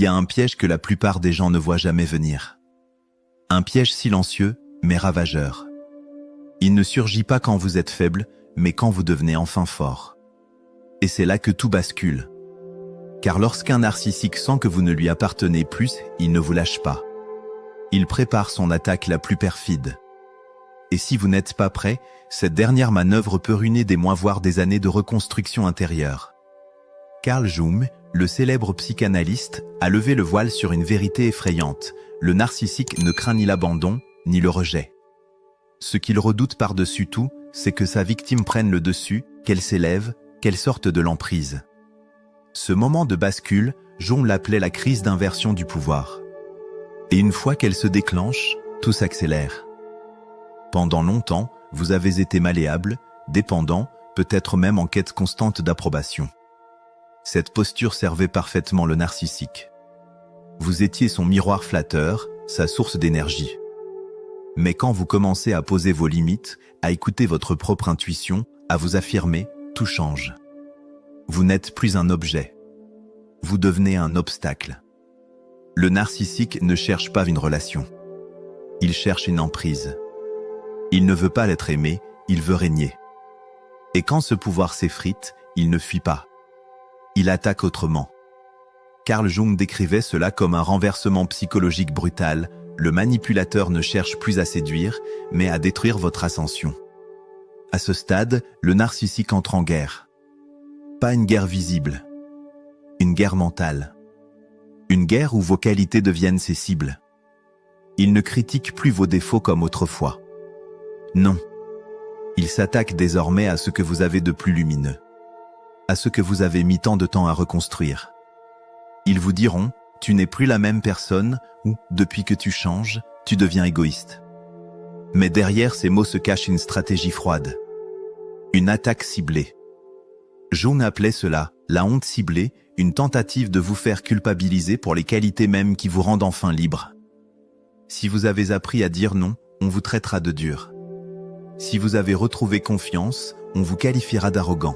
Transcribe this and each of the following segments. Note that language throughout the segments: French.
y a un piège que la plupart des gens ne voient jamais venir. Un piège silencieux, mais ravageur. Il ne surgit pas quand vous êtes faible, mais quand vous devenez enfin fort. Et c'est là que tout bascule. Car lorsqu'un narcissique sent que vous ne lui appartenez plus, il ne vous lâche pas. Il prépare son attaque la plus perfide. Et si vous n'êtes pas prêt, cette dernière manœuvre peut ruiner des mois voire des années de reconstruction intérieure. Carl Jung, le célèbre psychanalyste, a levé le voile sur une vérité effrayante. Le narcissique ne craint ni l'abandon, ni le rejet. Ce qu'il redoute par-dessus tout, c'est que sa victime prenne le dessus, qu'elle s'élève, qu'elle sorte de l'emprise. Ce moment de bascule, Jung l'appelait la crise d'inversion du pouvoir. Et une fois qu'elle se déclenche, tout s'accélère. Pendant longtemps, vous avez été malléable, dépendant, peut-être même en quête constante d'approbation. Cette posture servait parfaitement le narcissique. Vous étiez son miroir flatteur, sa source d'énergie. Mais quand vous commencez à poser vos limites, à écouter votre propre intuition, à vous affirmer, tout change. Vous n'êtes plus un objet. Vous devenez un obstacle. Le narcissique ne cherche pas une relation. Il cherche une emprise. Il ne veut pas l'être aimé, il veut régner. Et quand ce pouvoir s'effrite, il ne fuit pas. Il attaque autrement. Carl Jung décrivait cela comme un renversement psychologique brutal. Le manipulateur ne cherche plus à séduire, mais à détruire votre ascension. À ce stade, le narcissique entre en guerre. Pas une guerre visible. Une guerre mentale. Une guerre où vos qualités deviennent ses cibles. Il ne critique plus vos défauts comme autrefois. Non. Il s'attaque désormais à ce que vous avez de plus lumineux. À ce que vous avez mis tant de temps à reconstruire. Ils vous diront, tu n'es plus la même personne, ou, depuis que tu changes, tu deviens égoïste. Mais derrière ces mots se cache une stratégie froide. Une attaque ciblée. Jung appelait cela la honte ciblée, une tentative de vous faire culpabiliser pour les qualités mêmes qui vous rendent enfin libre. Si vous avez appris à dire non, on vous traitera de dur. Si vous avez retrouvé confiance, on vous qualifiera d'arrogant.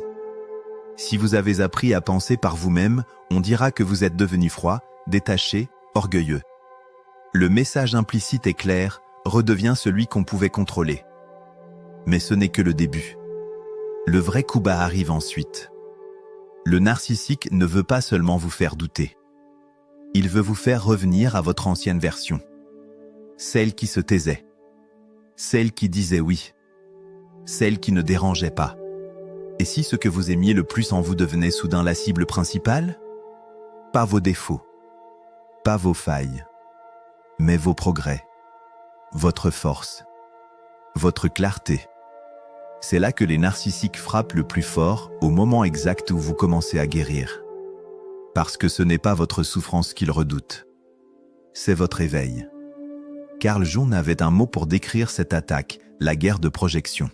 Si vous avez appris à penser par vous-même, on dira que vous êtes devenu froid, détaché, orgueilleux. Le message implicite est clair, redevient celui qu'on pouvait contrôler. Mais ce n'est que le début. Le vrai coup bas arrive ensuite. Le narcissique ne veut pas seulement vous faire douter. Il veut vous faire revenir à votre ancienne version. Celle qui se taisait. Celle qui disait oui. Celle qui ne dérangeait pas. Et si ce que vous aimiez le plus en vous devenait soudain la cible principale? Pas vos défauts. Pas vos failles. Mais vos progrès. Votre force. Votre clarté. C'est là que les narcissiques frappent le plus fort, au moment exact où vous commencez à guérir. Parce que ce n'est pas votre souffrance qu'ils redoutent. C'est votre éveil. Carl Jung avait un mot pour décrire cette attaque, la guerre de projection.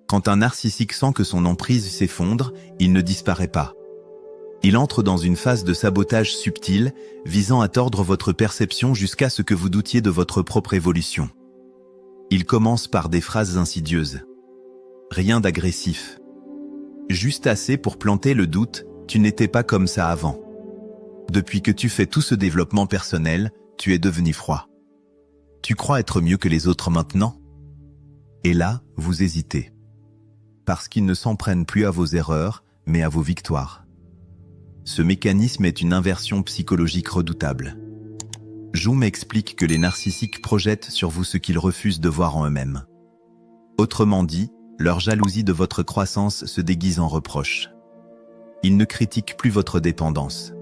Quand un narcissique sent que son emprise s'effondre, il ne disparaît pas. Il entre dans une phase de sabotage subtil, visant à tordre votre perception jusqu'à ce que vous doutiez de votre propre évolution. Il commence par des phrases insidieuses. Rien d'agressif. Juste assez pour planter le doute, tu n'étais pas comme ça avant. Depuis que tu fais tout ce développement personnel, tu es devenu froid. Tu crois être mieux que les autres maintenant? Et là, vous hésitez. Parce qu'ils ne s'en prennent plus à vos erreurs, mais à vos victoires. Ce mécanisme est une inversion psychologique redoutable. Jung explique que les narcissiques projettent sur vous ce qu'ils refusent de voir en eux-mêmes. Autrement dit, leur jalousie de votre croissance se déguise en reproche. Ils ne critiquent plus votre dépendance.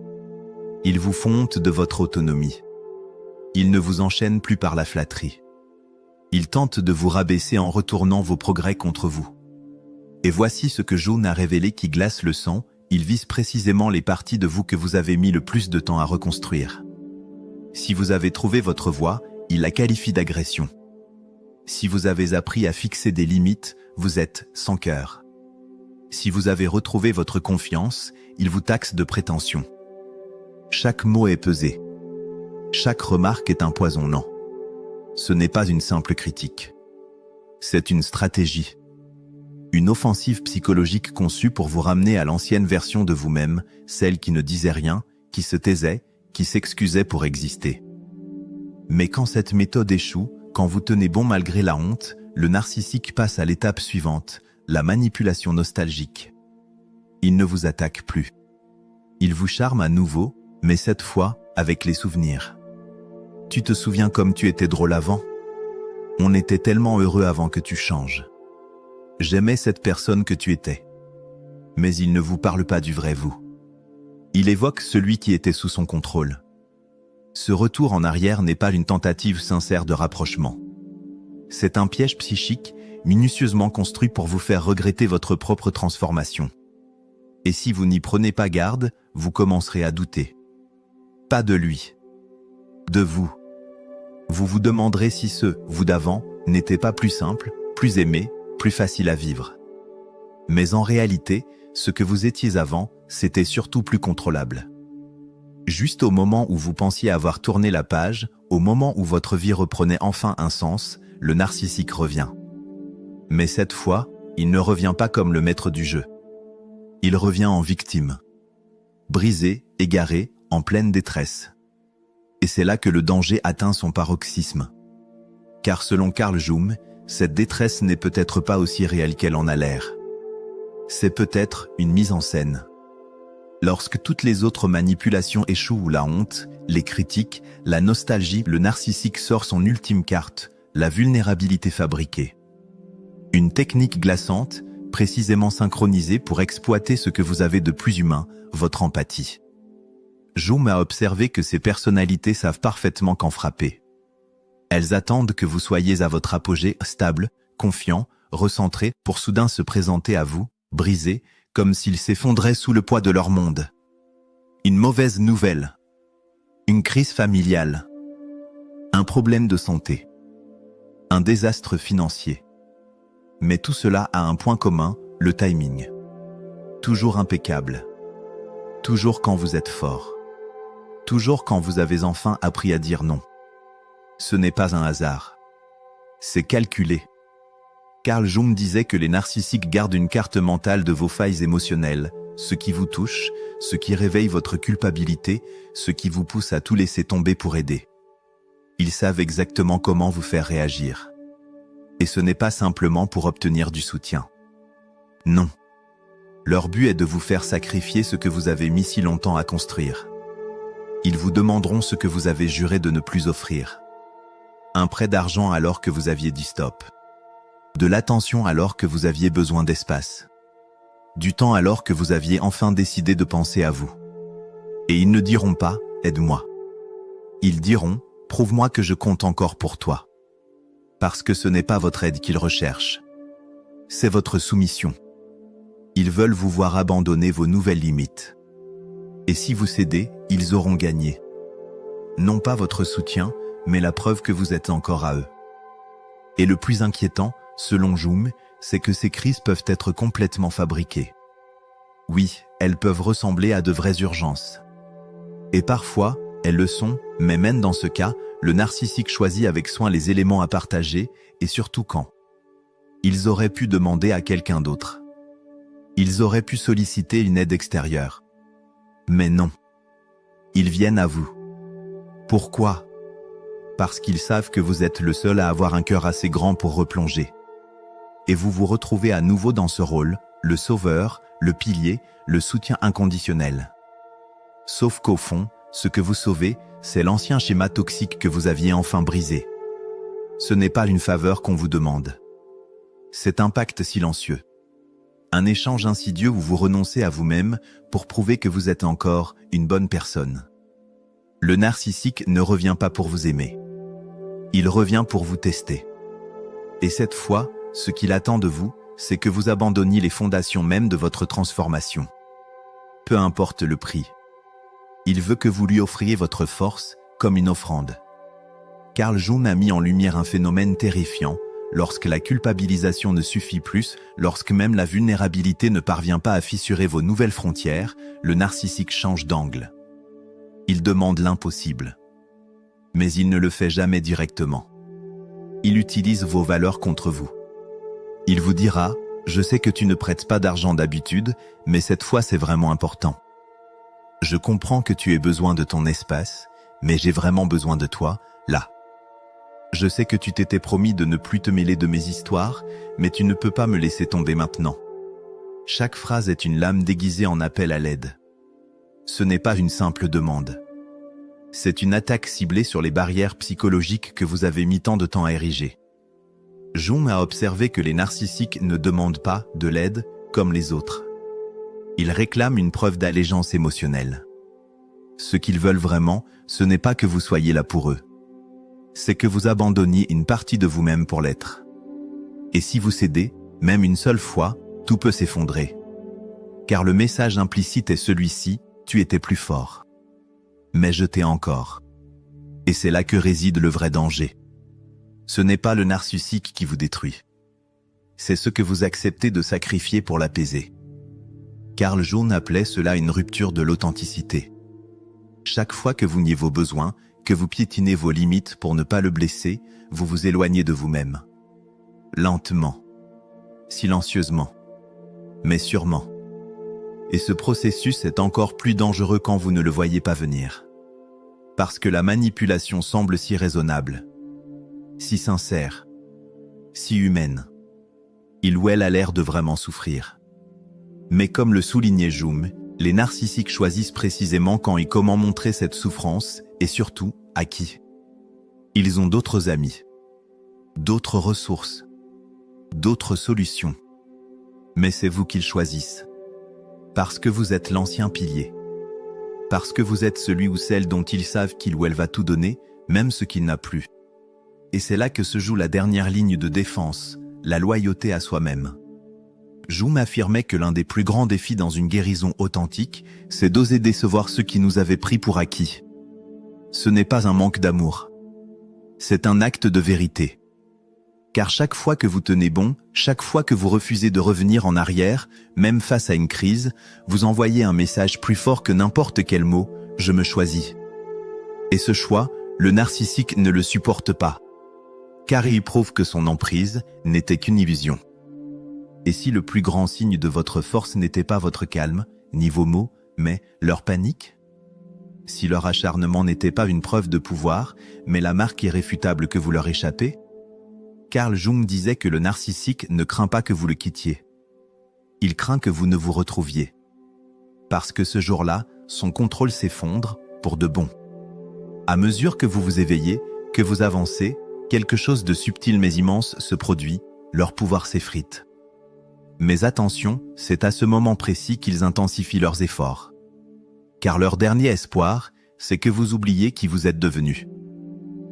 Ils vous font honte de votre autonomie. Ils ne vous enchaînent plus par la flatterie. Ils tentent de vous rabaisser en retournant vos progrès contre vous. Et voici ce que Jung a révélé qui glace le sang, il vise précisément les parties de vous que vous avez mis le plus de temps à reconstruire. Si vous avez trouvé votre voie, il la qualifie d'agression. Si vous avez appris à fixer des limites, vous êtes sans cœur. Si vous avez retrouvé votre confiance, il vous taxe de prétention. Chaque mot est pesé. Chaque remarque est empoisonnant. Ce n'est pas une simple critique. C'est une stratégie. Une offensive psychologique conçue pour vous ramener à l'ancienne version de vous-même, celle qui ne disait rien, qui se taisait, qui s'excusait pour exister. Mais quand cette méthode échoue, quand vous tenez bon malgré la honte, le narcissique passe à l'étape suivante, la manipulation nostalgique. Il ne vous attaque plus. Il vous charme à nouveau, mais cette fois, avec les souvenirs. Tu te souviens comme tu étais drôle avant? On était tellement heureux avant que tu changes. J'aimais cette personne que tu étais. Mais il ne vous parle pas du vrai vous. Il évoque celui qui était sous son contrôle. Ce retour en arrière n'est pas une tentative sincère de rapprochement. C'est un piège psychique minutieusement construit pour vous faire regretter votre propre transformation. Et si vous n'y prenez pas garde, vous commencerez à douter. Pas de lui. De vous. Vous vous demanderez si ce « vous d'avant » n'était pas plus simple, plus aimé, plus facile à vivre. Mais en réalité, ce que vous étiez avant, c'était surtout plus contrôlable. Juste au moment où vous pensiez avoir tourné la page, au moment où votre vie reprenait enfin un sens, le narcissique revient. Mais cette fois, il ne revient pas comme le maître du jeu. Il revient en victime. Brisé, égaré, en pleine détresse. Et c'est là que le danger atteint son paroxysme. Car selon Carl Jung, cette détresse n'est peut-être pas aussi réelle qu'elle en a l'air. C'est peut-être une mise en scène. Lorsque toutes les autres manipulations échouent ou la honte, les critiques, la nostalgie, le narcissique sort son ultime carte, la vulnérabilité fabriquée. Une technique glaçante, précisément synchronisée pour exploiter ce que vous avez de plus humain, votre empathie. Jung a observé que ces personnalités savent parfaitement qu'en frapper. Elles attendent que vous soyez à votre apogée, stable, confiant, recentré, pour soudain se présenter à vous, brisé, comme s'ils s'effondraient sous le poids de leur monde. Une mauvaise nouvelle. Une crise familiale. Un problème de santé. Un désastre financier. Mais tout cela a un point commun, le timing. Toujours impeccable. Toujours quand vous êtes fort. Toujours quand vous avez enfin appris à dire non. Ce n'est pas un hasard. C'est calculé. Carl Jung disait que les narcissiques gardent une carte mentale de vos failles émotionnelles, ce qui vous touche, ce qui réveille votre culpabilité, ce qui vous pousse à tout laisser tomber pour aider. Ils savent exactement comment vous faire réagir. Et ce n'est pas simplement pour obtenir du soutien. Non. Leur but est de vous faire sacrifier ce que vous avez mis si longtemps à construire. Ils vous demanderont ce que vous avez juré de ne plus offrir. Un prêt d'argent alors que vous aviez dit stop. De l'attention alors que vous aviez besoin d'espace. Du temps alors que vous aviez enfin décidé de penser à vous. Et ils ne diront pas « aide-moi ». Ils diront « prouve-moi que je compte encore pour toi ». Parce que ce n'est pas votre aide qu'ils recherchent. C'est votre soumission. Ils veulent vous voir abandonner vos nouvelles limites. Et si vous cédez, ils auront gagné. Non pas votre soutien, mais la preuve que vous êtes encore à eux. Et le plus inquiétant, selon Jung, c'est que ces crises peuvent être complètement fabriquées. Oui, elles peuvent ressembler à de vraies urgences. Et parfois, elles le sont, mais même dans ce cas, le narcissique choisit avec soin les éléments à partager, et surtout quand. Ils auraient pu demander à quelqu'un d'autre. Ils auraient pu solliciter une aide extérieure. Mais non. Ils viennent à vous. Pourquoi? Parce qu'ils savent que vous êtes le seul à avoir un cœur assez grand pour replonger. Et vous vous retrouvez à nouveau dans ce rôle, le sauveur, le pilier, le soutien inconditionnel. Sauf qu'au fond, ce que vous sauvez, c'est l'ancien schéma toxique que vous aviez enfin brisé. Ce n'est pas une faveur qu'on vous demande. C'est un pacte silencieux. Un échange insidieux où vous renoncez à vous-même pour prouver que vous êtes encore une bonne personne. Le narcissique ne revient pas pour vous aimer. Il revient pour vous tester. Et cette fois, ce qu'il attend de vous, c'est que vous abandonniez les fondations même de votre transformation. Peu importe le prix. Il veut que vous lui offriez votre force comme une offrande. Carl Jung a mis en lumière un phénomène terrifiant, lorsque la culpabilisation ne suffit plus, lorsque même la vulnérabilité ne parvient pas à fissurer vos nouvelles frontières, le narcissique change d'angle. Il demande l'impossible. Mais il ne le fait jamais directement. Il utilise vos valeurs contre vous. Il vous dira « Je sais que tu ne prêtes pas d'argent d'habitude, mais cette fois c'est vraiment important. Je comprends que tu aies besoin de ton espace, mais j'ai vraiment besoin de toi, là. Je sais que tu t'étais promis de ne plus te mêler de mes histoires, mais tu ne peux pas me laisser tomber maintenant. Chaque phrase est une lame déguisée en appel à l'aide. Ce n'est pas une simple demande. C'est une attaque ciblée sur les barrières psychologiques que vous avez mis tant de temps à ériger. Jung a observé que les narcissiques ne demandent pas de l'aide comme les autres. Ils réclament une preuve d'allégeance émotionnelle. Ce qu'ils veulent vraiment, ce n'est pas que vous soyez là pour eux. C'est que vous abandonniez une partie de vous-même pour l'être. Et si vous cédez, même une seule fois, tout peut s'effondrer. Car le message implicite est celui-ci, tu étais plus fort. Mais je t'ai encore. Et c'est là que réside le vrai danger. Ce n'est pas le narcissique qui vous détruit. C'est ce que vous acceptez de sacrifier pour l'apaiser. Carl Jung appelait cela une rupture de l'authenticité. Chaque fois que vous niez vos besoins, que vous piétinez vos limites pour ne pas le blesser, vous vous éloignez de vous-même. Lentement, silencieusement, mais sûrement. Et ce processus est encore plus dangereux quand vous ne le voyez pas venir. Parce que la manipulation semble si raisonnable, si sincère, si humaine. Il ou elle a l'air de vraiment souffrir. Mais comme le soulignait Jung, les narcissiques choisissent précisément quand et comment montrer cette souffrance, et surtout, à qui. Ils ont d'autres amis, d'autres ressources, d'autres solutions. Mais c'est vous qu'ils choisissent. Parce que vous êtes l'ancien pilier. Parce que vous êtes celui ou celle dont ils savent qu'il ou elle va tout donner, même ce qu'il n'a plus. Et c'est là que se joue la dernière ligne de défense, la loyauté à soi-même. Jung affirmait que l'un des plus grands défis dans une guérison authentique, c'est d'oser décevoir ceux qui nous avaient pris pour acquis. Ce n'est pas un manque d'amour. C'est un acte de vérité. Car chaque fois que vous tenez bon, chaque fois que vous refusez de revenir en arrière, même face à une crise, vous envoyez un message plus fort que n'importe quel mot, « Je me choisis ». Et ce choix, le narcissique ne le supporte pas. Car il prouve que son emprise n'était qu'une illusion. Et si le plus grand signe de votre force n'était pas votre calme, ni vos mots, mais leur panique? Si leur acharnement n'était pas une preuve de pouvoir, mais la marque irréfutable que vous leur échappez? Carl Jung disait que le narcissique ne craint pas que vous le quittiez. Il craint que vous ne vous retrouviez. Parce que ce jour-là, son contrôle s'effondre, pour de bon. À mesure que vous vous éveillez, que vous avancez, quelque chose de subtil mais immense se produit, leur pouvoir s'effrite. Mais attention, c'est à ce moment précis qu'ils intensifient leurs efforts. Car leur dernier espoir, c'est que vous oubliez qui vous êtes devenu.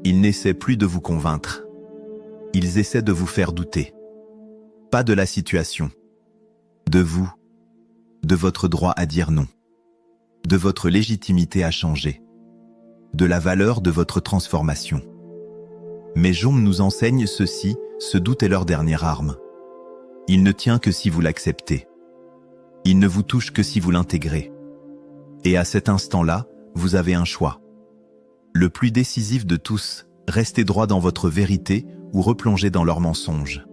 Ils n'essaient plus de vous convaincre. Ils essaient de vous faire douter. Pas de la situation. De vous. De votre droit à dire non. De votre légitimité à changer. De la valeur de votre transformation. Mais Jung nous enseigne ceci, ce doute est leur dernière arme. Il ne tient que si vous l'acceptez. Il ne vous touche que si vous l'intégrez. Et à cet instant-là, vous avez un choix. Le plus décisif de tous, restez droit dans votre vérité ou replongez dans leurs mensonges.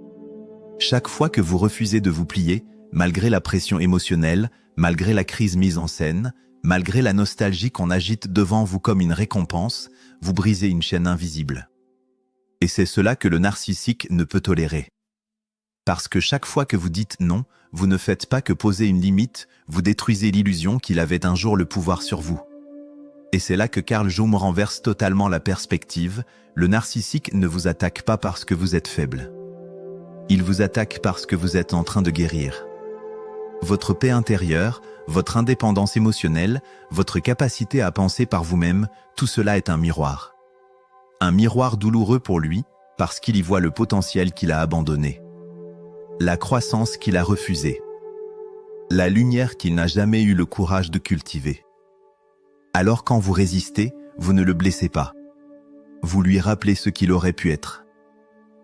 Chaque fois que vous refusez de vous plier, malgré la pression émotionnelle, malgré la crise mise en scène, malgré la nostalgie qu'on agite devant vous comme une récompense, vous brisez une chaîne invisible. Et c'est cela que le narcissique ne peut tolérer. Parce que chaque fois que vous dites non, vous ne faites pas que poser une limite, vous détruisez l'illusion qu'il avait un jour le pouvoir sur vous. Et c'est là que Carl Jung renverse totalement la perspective, le narcissique ne vous attaque pas parce que vous êtes faible. Il vous attaque parce que vous êtes en train de guérir. Votre paix intérieure, votre indépendance émotionnelle, votre capacité à penser par vous-même, tout cela est un miroir. Un miroir douloureux pour lui, parce qu'il y voit le potentiel qu'il a abandonné. La croissance qu'il a refusée. La lumière qu'il n'a jamais eu le courage de cultiver. Alors quand vous résistez, vous ne le blessez pas. Vous lui rappelez ce qu'il aurait pu être.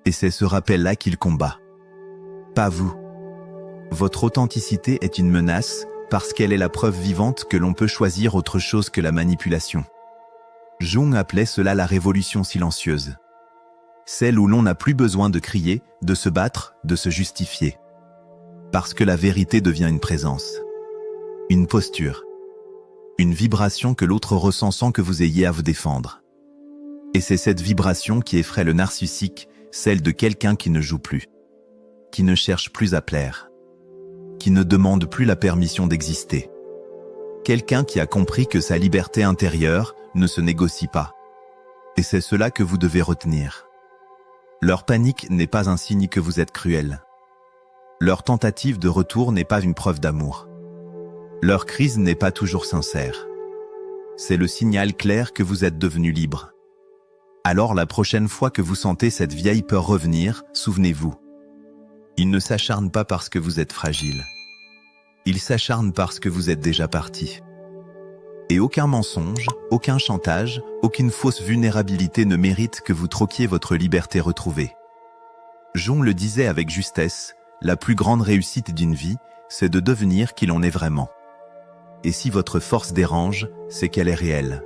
Et c'est ce rappel-là qu'il combat. Pas vous. Votre authenticité est une menace parce qu'elle est la preuve vivante que l'on peut choisir autre chose que la manipulation. Jung appelait cela la révolution silencieuse. Celle où l'on n'a plus besoin de crier, de se battre, de se justifier. Parce que la vérité devient une présence. Une posture. Une vibration que l'autre ressent sans que vous ayez à vous défendre. Et c'est cette vibration qui effraie le narcissique, celle de quelqu'un qui ne joue plus, qui ne cherche plus à plaire, qui ne demande plus la permission d'exister. Quelqu'un qui a compris que sa liberté intérieure ne se négocie pas. Et c'est cela que vous devez retenir. Leur panique n'est pas un signe que vous êtes cruel. Leur tentative de retour n'est pas une preuve d'amour. Leur crise n'est pas toujours sincère. C'est le signal clair que vous êtes devenu libre. Alors la prochaine fois que vous sentez cette vieille peur revenir, souvenez-vous. Il ne s'acharne pas parce que vous êtes fragile. Il s'acharne parce que vous êtes déjà parti. Et aucun mensonge, aucun chantage, aucune fausse vulnérabilité ne mérite que vous troquiez votre liberté retrouvée. Jung le disait avec justesse, la plus grande réussite d'une vie, c'est de devenir qui l'on est vraiment. Et si votre force dérange, c'est qu'elle est réelle.